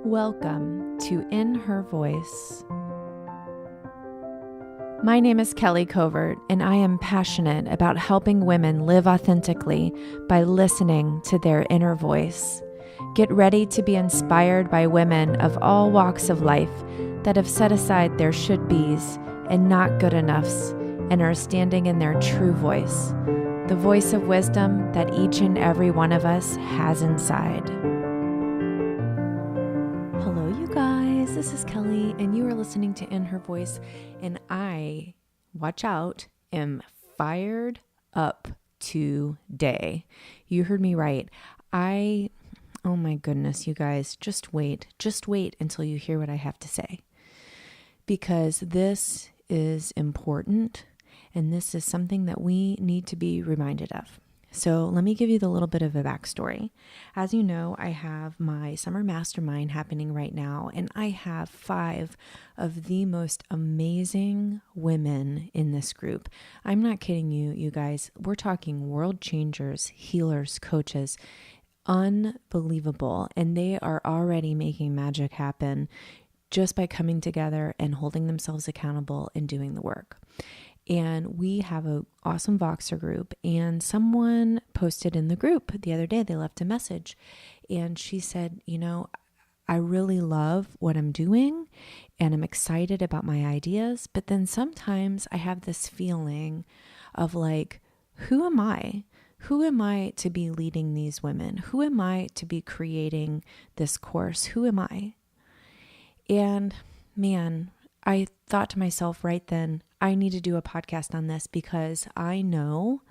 Welcome to In Her Voice. My name is Kelly Covert, and I am passionate about helping women live authentically by listening to their inner voice. Get ready to be inspired by women of all walks of life that have set aside their should-bes and not good enoughs and are standing in their true voice, the voice of wisdom that each and every one of us has inside. Hello, you guys. This is Kelly, and you are listening to In Her Voice, and I, watch out, am fired up today. You heard me right. Oh my goodness, you guys, just wait until you hear what I have to say, because this is important, and this is something that we need to be reminded of. So let me give you the little bit of a backstory. As you know, I have my summer mastermind happening right now, and I have 5 of the most amazing women in this group. I'm not kidding you, you guys. We're talking world changers, healers, coaches, unbelievable. And they are already making magic happen just by coming together and holding themselves accountable and doing the work. And we have an awesome Voxer group, and someone posted in the group the other day, they left a message, and she said, I really love what I'm doing and I'm excited about my ideas, but then sometimes I have this feeling of like, who am I? Who am I to be leading these women? Who am I to be creating this course? Who am I? And man, I thought to myself right then, I need to do a podcast on this, because I know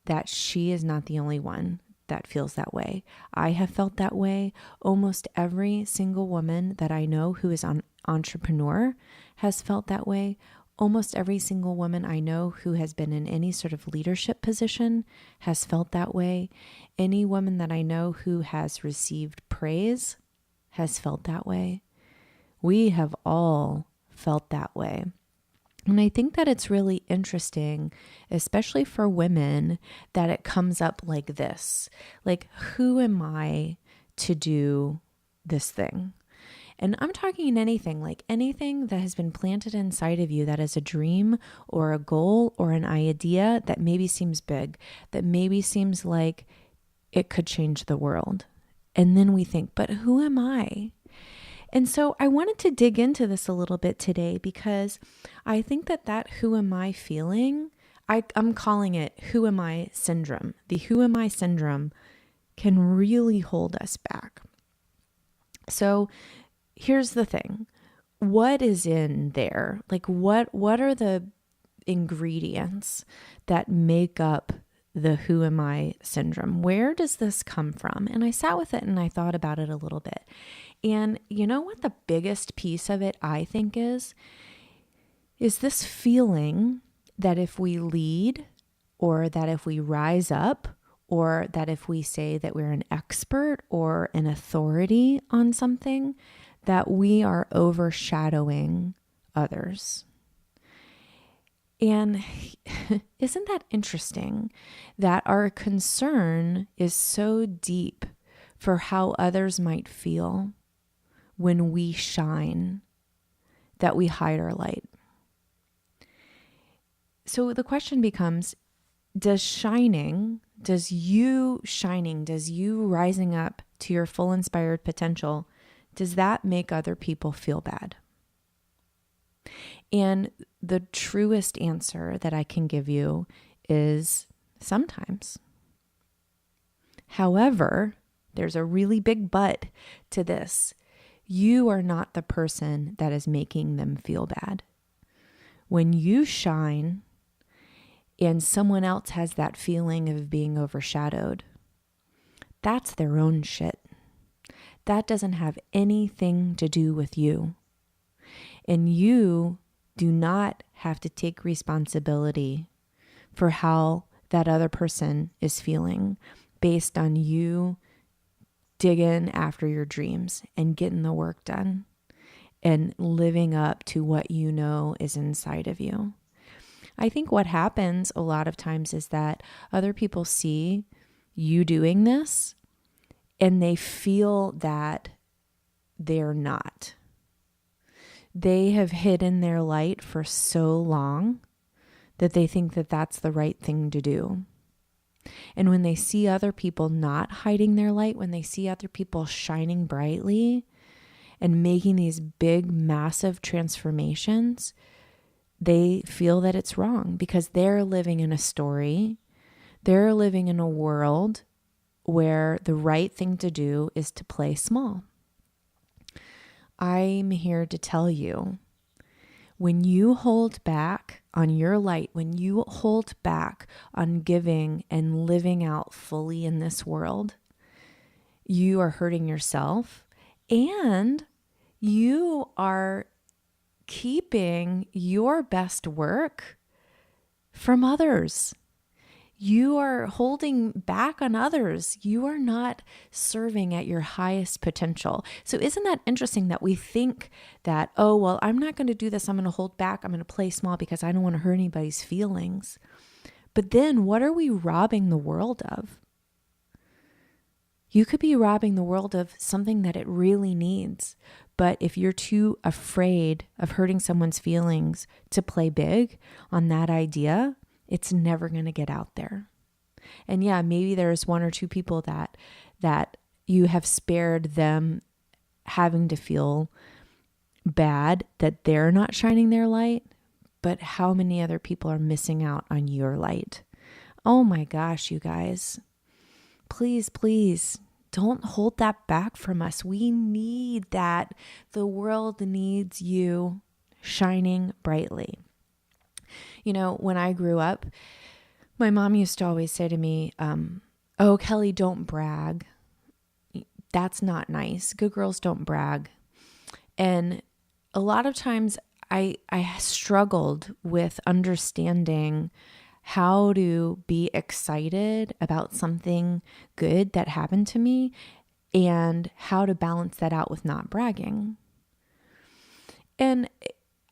that she is not the only one that feels that way. I have felt that way. Almost every single woman that I know who is an entrepreneur has felt that way. Almost every single woman I know who has been in any sort of leadership position has felt that way. Any woman that I know who has received praise has felt that way. We have all felt that way. And I think that it's really interesting, especially for women, that it comes up like this. Like, who am I to do this thing? And I'm talking anything that has been planted inside of you that is a dream or a goal or an idea that maybe seems big, that maybe seems like it could change the world. And then we think, but who am I? And so I wanted to dig into this a little bit today, because I think that who am I feeling, I'm calling it who am I syndrome. The who am I syndrome can really hold us back. So here's the thing. What is in there? Like what are the ingredients that make up the who am I syndrome? Where does this come from? And I sat with it and I thought about it a little bit. And you know what the biggest piece of it, I think, is this feeling that if we lead, or that if we rise up, or that if we say that we're an expert or an authority on something, that we are overshadowing others. And isn't that interesting that our concern is so deep for how others might feel when we shine, that we hide our light? So the question becomes, does you rising up to your full inspired potential, does that make other people feel bad? And the truest answer that I can give you is sometimes. However, there's a really big but to this. You are not the person that is making them feel bad. When you shine and someone else has that feeling of being overshadowed, that's their own shit. That doesn't have anything to do with you. And you do not have to take responsibility for how that other person is feeling based on you digging after your dreams and getting the work done and living up to what you know is inside of you. I think what happens a lot of times is that other people see you doing this and they feel that they're not. They have hidden their light for so long that they think that that's the right thing to do. And when they see other people not hiding their light, when they see other people shining brightly and making these big, massive transformations, they feel that it's wrong because they're living in a story. They're living in a world where the right thing to do is to play small. I'm here to tell you, when you hold back on your light, when you hold back on giving and living out fully in this world, you are hurting yourself and you are keeping your best work from others. You are holding back on others. You are not serving at your highest potential. So isn't that interesting that we think that, oh, well, I'm not going to do this. I'm going to hold back. I'm going to play small because I don't want to hurt anybody's feelings. But then what are we robbing the world of? You could be robbing the world of something that it really needs. But if you're too afraid of hurting someone's feelings to play big on that idea, it's never going to get out there. And yeah, maybe there's one or two people that you have spared them having to feel bad that they're not shining their light, but how many other people are missing out on your light? Oh my gosh, you guys. Please, please don't hold that back from us. We need that. The world needs you shining brightly. You know, when I grew up, my mom used to always say to me, oh, Kelly, don't brag. That's not nice. Good girls don't brag. And a lot of times I struggled with understanding how to be excited about something good that happened to me and how to balance that out with not bragging. And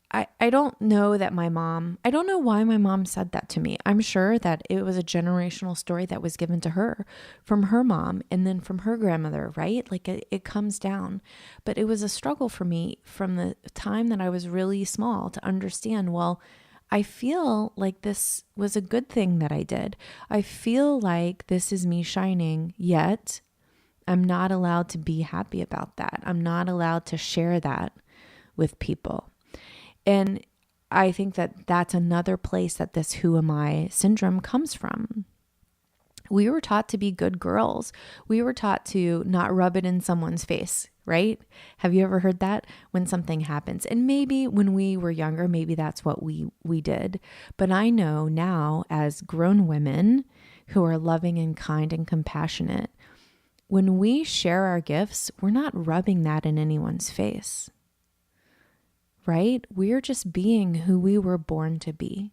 I don't know that I don't know why my mom said that to me. I'm sure that it was a generational story that was given to her from her mom and then from her grandmother, right? Like it comes down. But it was a struggle for me from the time that I was really small to understand, well, I feel like this was a good thing that I did. I feel like this is me shining, yet I'm not allowed to be happy about that. I'm not allowed to share that with people. And I think that that's another place that this who am I syndrome comes from. We were taught to be good girls. We were taught to not rub it in someone's face, right? Have you ever heard that when something happens? And maybe when we were younger, maybe that's what we did. But I know now as grown women who are loving and kind and compassionate, when we share our gifts, we're not rubbing that in anyone's face. Right? We're just being who we were born to be.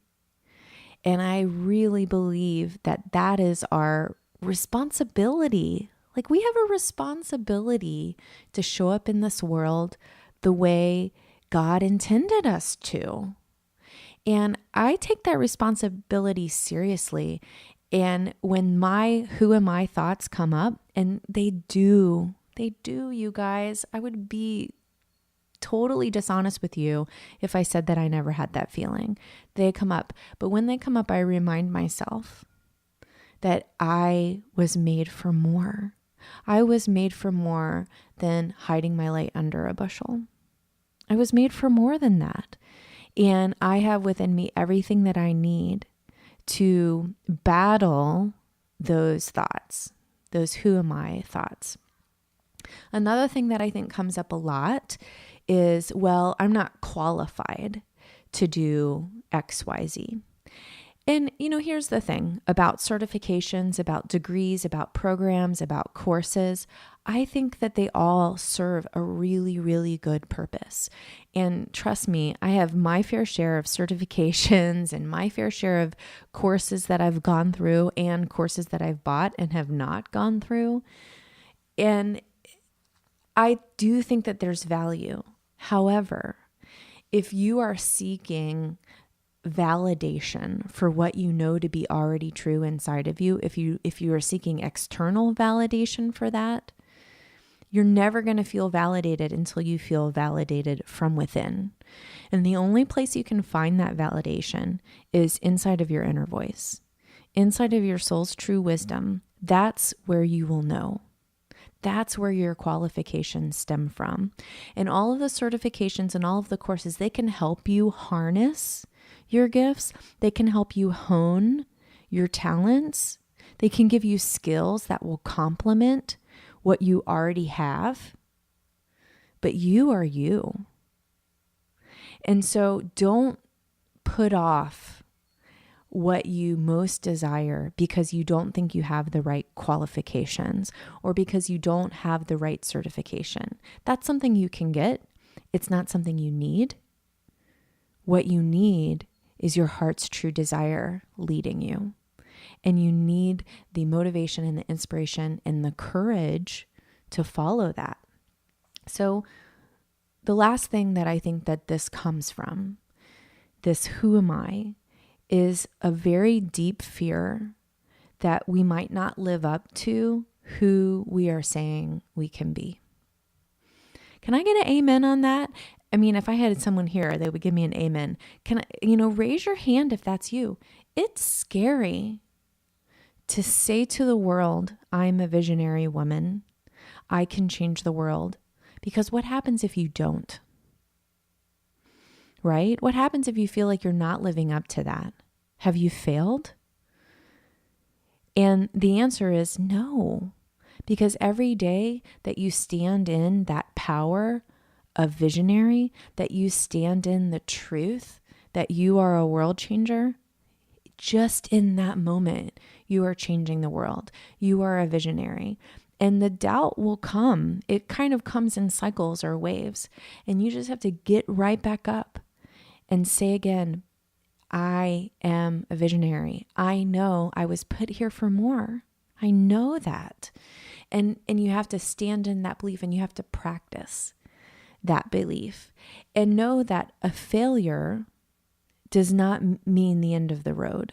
And I really believe that that is our responsibility. Like we have a responsibility to show up in this world the way God intended us to. And I take that responsibility seriously. And when my who am I thoughts come up, and they do, you guys, I would be totally dishonest with you if I said that I never had that feeling. They come up. But when they come up, I remind myself that I was made for more. I was made for more than hiding my light under a bushel. I was made for more than that. And I have within me everything that I need to battle those thoughts, those who am I thoughts. Another thing that I think comes up a lot is, well, I'm not qualified to do X, Y, Z. And, here's the thing about certifications, about degrees, about programs, about courses. I think that they all serve a really, really good purpose. And trust me, I have my fair share of certifications and my fair share of courses that I've gone through and courses that I've bought and have not gone through. And I do think that there's value. However, if you are seeking validation for what you know to be already true inside of you, if you are seeking external validation for that, You're never going to feel validated until you feel validated from within. And the only place you can find that validation is inside of your inner voice, inside of your soul's true wisdom. That's where you will know. That's where your qualifications stem from. And all of the certifications and all of the courses, they can help you harness your gifts. They can help you hone your talents. They can give you skills that will complement what you already have. But you are you. And so don't put off what you most desire because you don't think you have the right qualifications or because you don't have the right certification. That's something you can get. It's not something you need. What you need is your heart's true desire leading you. And you need the motivation and the inspiration and the courage to follow that. So the last thing that I think that this comes from, this who am I, is a very deep fear that we might not live up to who we are saying we can be. Can I get an amen on that? I mean, if I had someone here, they would give me an amen. Can I, raise your hand if that's you. It's scary to say to the world, I'm a visionary woman. I can change the world. Because what happens if you don't? Right? What happens if you feel like you're not living up to that? Have you failed? And the answer is no, because every day that you stand in that power of visionary, that you stand in the truth that you are a world changer, just in that moment, you are changing the world. You are a visionary. And the doubt will come. It kind of comes in cycles or waves. And you just have to get right back up and say again, I am a visionary. I know I was put here for more. I know that. And you have to stand in that belief and you have to practice that belief and know that a failure does not mean the end of the road.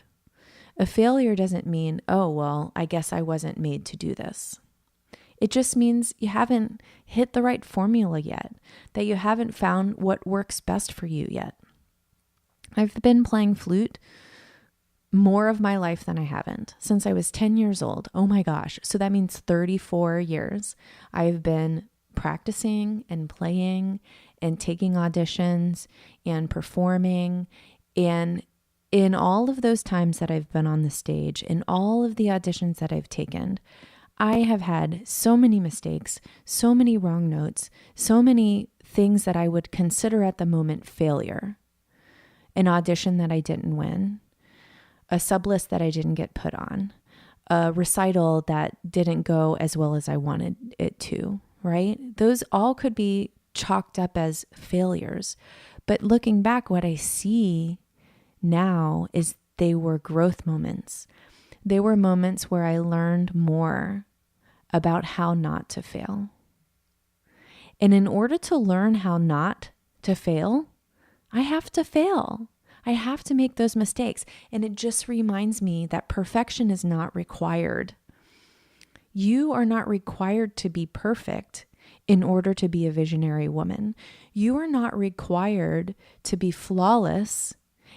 A failure doesn't mean, oh, well, I guess I wasn't made to do this. It just means you haven't hit the right formula yet, that you haven't found what works best for you yet. I've been playing flute more of my life than I haven't since I was 10 years old. Oh my gosh. So that means 34 years. I've been practicing and playing and taking auditions and performing. And in all of those times that I've been on the stage, in all of the auditions that I've taken, I have had so many mistakes, so many wrong notes, so many things that I would consider at the moment failure. An audition that I didn't win, a sublist that I didn't get put on, a recital that didn't go as well as I wanted it to, right? Those all could be chalked up as failures. But looking back, what I see now is they were growth moments. They were moments where I learned more about how not to fail. And in order to learn how not to fail, I have to fail. I have to make those mistakes. And it just reminds me that perfection is not required. You are not required to be perfect in order to be a visionary woman. You are not required to be flawless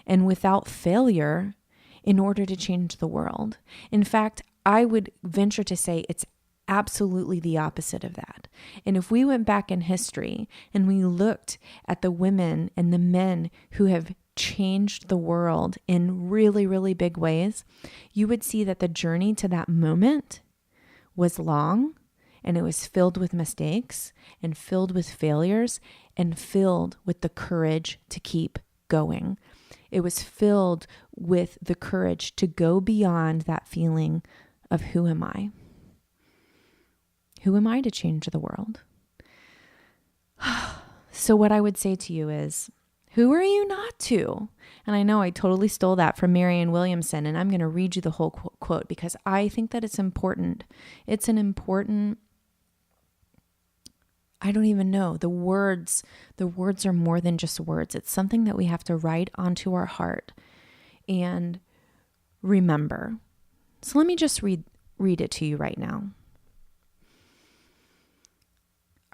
and without failure in order to change the world. In fact, I would venture to say it's absolutely the opposite of that. And if we went back in history and we looked at the women and the men who have changed the world in really, really big ways, you would see that the journey to that moment was long and it was filled with mistakes and filled with failures and filled with the courage to keep going. It was filled with the courage to go beyond that feeling of who am I? Who am I to change the world? So what I would say to you is, who are you not to? And I know I totally stole that from Marianne Williamson, and I'm going to read you the whole quote because I think that it's important. It's an important, I don't even know, the words are more than just words. It's something that we have to write onto our heart and remember. So let me just read it to you right now.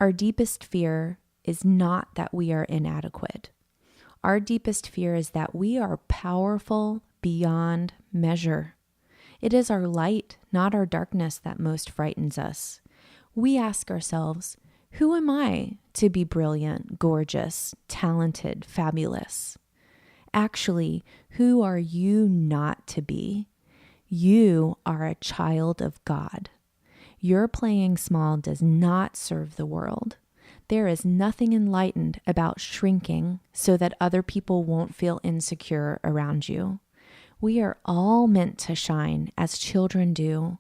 Our deepest fear is not that we are inadequate. Our deepest fear is that we are powerful beyond measure. It is our light, not our darkness, that most frightens us. We ask ourselves, who am I to be brilliant, gorgeous, talented, fabulous? Actually, who are you not to be? You are a child of God. Your playing small does not serve the world. There is nothing enlightened about shrinking so that other people won't feel insecure around you. We are all meant to shine as children do.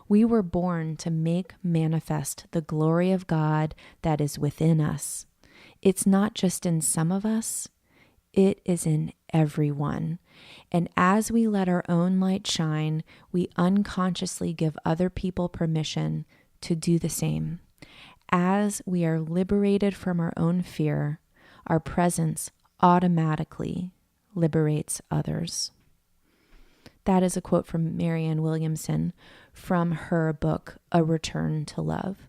We were born to make manifest the glory of God that is within us. It's not just in some of us, it is in everyone. And as we let our own light shine, we unconsciously give other people permission to do the same. As we are liberated from our own fear, our presence automatically liberates others. That is a quote from Marianne Williamson from her book, A Return to Love.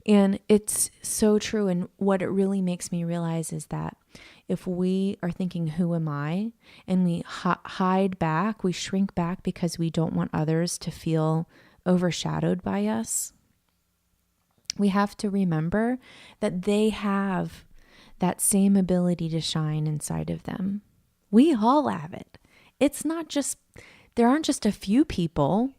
And it's so true. And what it really makes me realize is that if we are thinking, who am I? And we hide back, we shrink back because we don't want others to feel overshadowed by us, we have to remember that they have that same ability to shine inside of them. We all have it. It's not just, there aren't just a few people.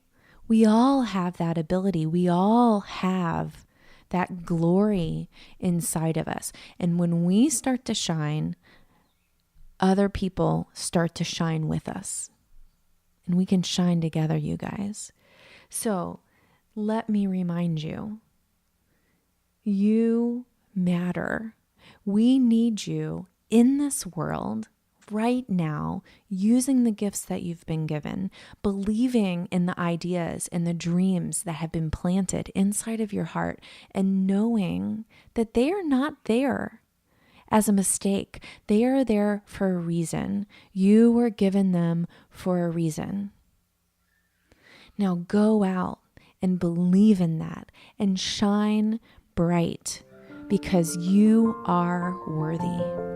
We all have that ability. We all have that glory inside of us. And when we start to shine, other people start to shine with us. And we can shine together, you guys. So let me remind you, you matter. We need you in this world right now, using the gifts that you've been given, believing in the ideas and the dreams that have been planted inside of your heart, and knowing that they are not there as a mistake. They are there for a reason. You were given them for a reason. Now go out and believe in that and shine bright, because you are worthy.